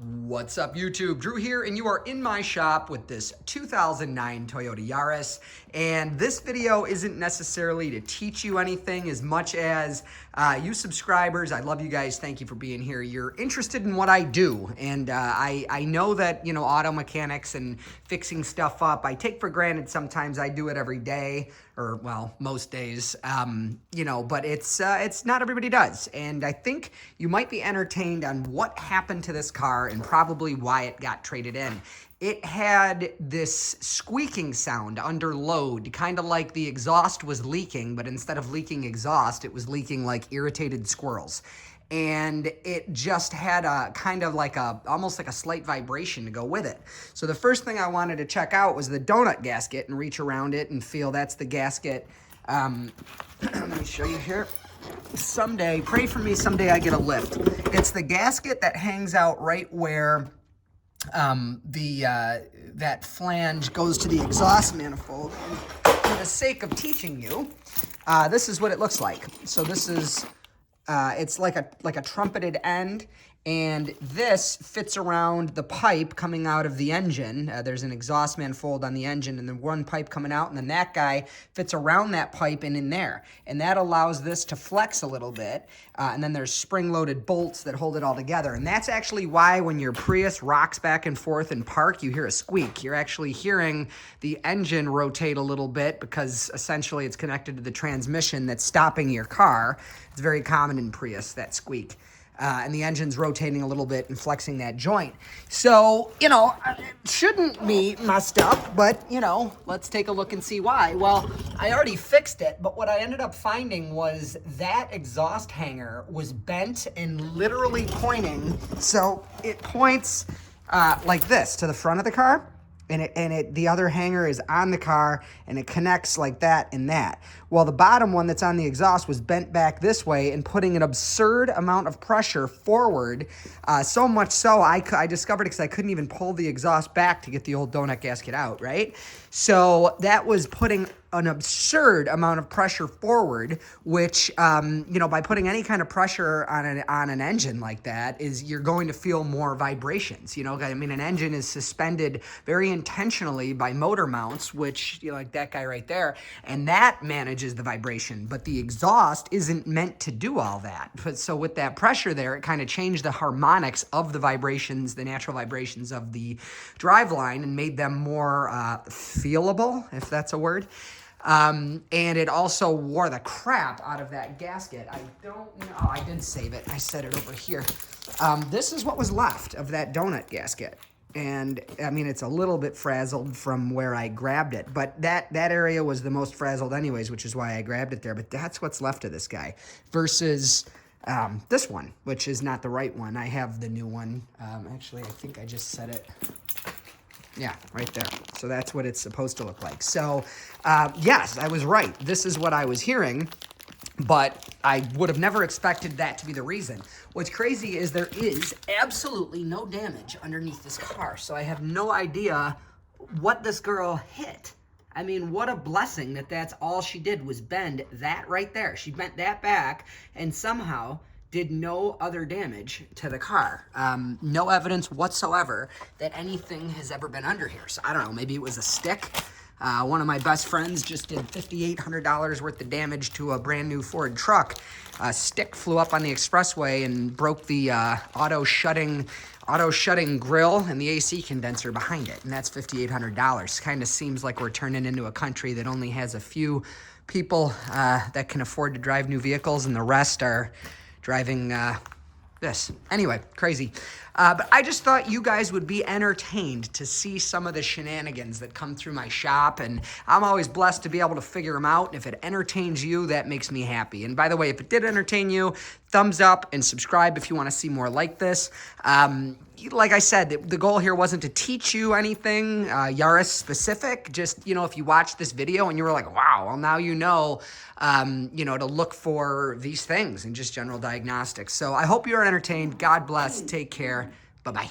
What's up, YouTube? Drew here, and you are in my shop with this 2009 Toyota Yaris. And this video isn't necessarily to teach you anything as much as you subscribers. I love you guys. Thank you for being here. You're interested in what I do. And I know that, you know, auto mechanics and fixing stuff up, I take for granted sometimes. I do it every day, or well, most days, you know, but it's not everybody does. And I think you might be entertained on what happened to this car and probably why it got traded in. It had this squeaking sound under load, kind of like the exhaust was leaking, but instead of leaking exhaust, it was leaking like irritated squirrels. And it just had a kind of like almost like a slight vibration to go with it. So the first thing I wanted to check out was the donut gasket and reach around it and feel that's the gasket. Let me show you here. Someday, pray for me, someday I get a lift. It's the gasket that hangs out right where that flange goes to the exhaust manifold. And for the sake of teaching you, this is what it looks like. So this is, it's like a trumpeted end, and this fits around the pipe coming out of the engine. There's an exhaust manifold on the engine, and then one pipe coming out, and then that guy fits around that pipe and in there. And that allows this to flex a little bit, and then there's spring-loaded bolts that hold it all together. And that's actually why when your Prius rocks back and forth in park, you hear a squeak. You're actually hearing the engine rotate a little bit because essentially it's connected to the transmission that's stopping your car. It's very common in Prius, that squeak. And the engine's rotating a little bit and flexing that joint. So, you know, it shouldn't be messed up, but, you know, let's take a look and see why. Well, I already fixed it, but what I ended up finding was that exhaust hanger was bent and literally pointing. So it points like this to the front of the car. And the other hanger is on the car, and it connects like that and that. Well, the bottom one that's on the exhaust was bent back this way and putting an absurd amount of pressure forward, so much so I discovered it because I couldn't even pull the exhaust back to get the old donut gasket out, right? So that was putting an absurd amount of pressure forward, which, you know, by putting any kind of pressure on an engine like that, is you're going to feel more vibrations. You know, I mean, an engine is suspended very intentionally by motor mounts, which, you know, like that guy right there, and that manages the vibration. But the exhaust isn't meant to do all that. But so with that pressure there, it kind of changed the harmonics of the vibrations, the natural vibrations of the driveline, and made them more feelable, if that's a word. And it also wore the crap out of that gasket. I don't know. Oh, I did save it. I set it over here. This is what was left of that donut gasket. And I mean, it's a little bit frazzled from where I grabbed it, but that area was the most frazzled anyways, which is why I grabbed it there. But that's what's left of this guy versus this one, which is not the right one. I have the new one. Actually, I think I just set it. Yeah, right there. So that's what it's supposed to look like. So, yes, I was right. This is what I was hearing, but I would have never expected that to be the reason. What's crazy is there is absolutely no damage underneath this car. So I have no idea what this girl hit. I mean, what a blessing that that's all she did was bend that right there. She bent that back and somehow did no other damage to the car. No evidence whatsoever that anything has ever been under here. So I don't know, maybe it was a stick. One of my best friends just did $5,800 worth of damage to a brand new Ford truck. A stick flew up on the expressway and broke the auto shutting grill and the AC condenser behind it. And that's $5,800. Kind of seems like we're turning into a country that only has a few people that can afford to drive new vehicles, and the rest are driving this. Anyway, crazy. But I just thought you guys would be entertained to see some of the shenanigans that come through my shop, and I'm always blessed to be able to figure them out. And if it entertains you, that makes me happy. And by the way, if it did entertain you, thumbs up and subscribe if you want to see more like this. Like I said, the goal here wasn't to teach you anything Yaris specific. Just, you know, if you watched this video and you were like, wow, well, now you know, to look for these things and just general diagnostics. So I hope you're entertained. God bless. Take care. Bye-bye.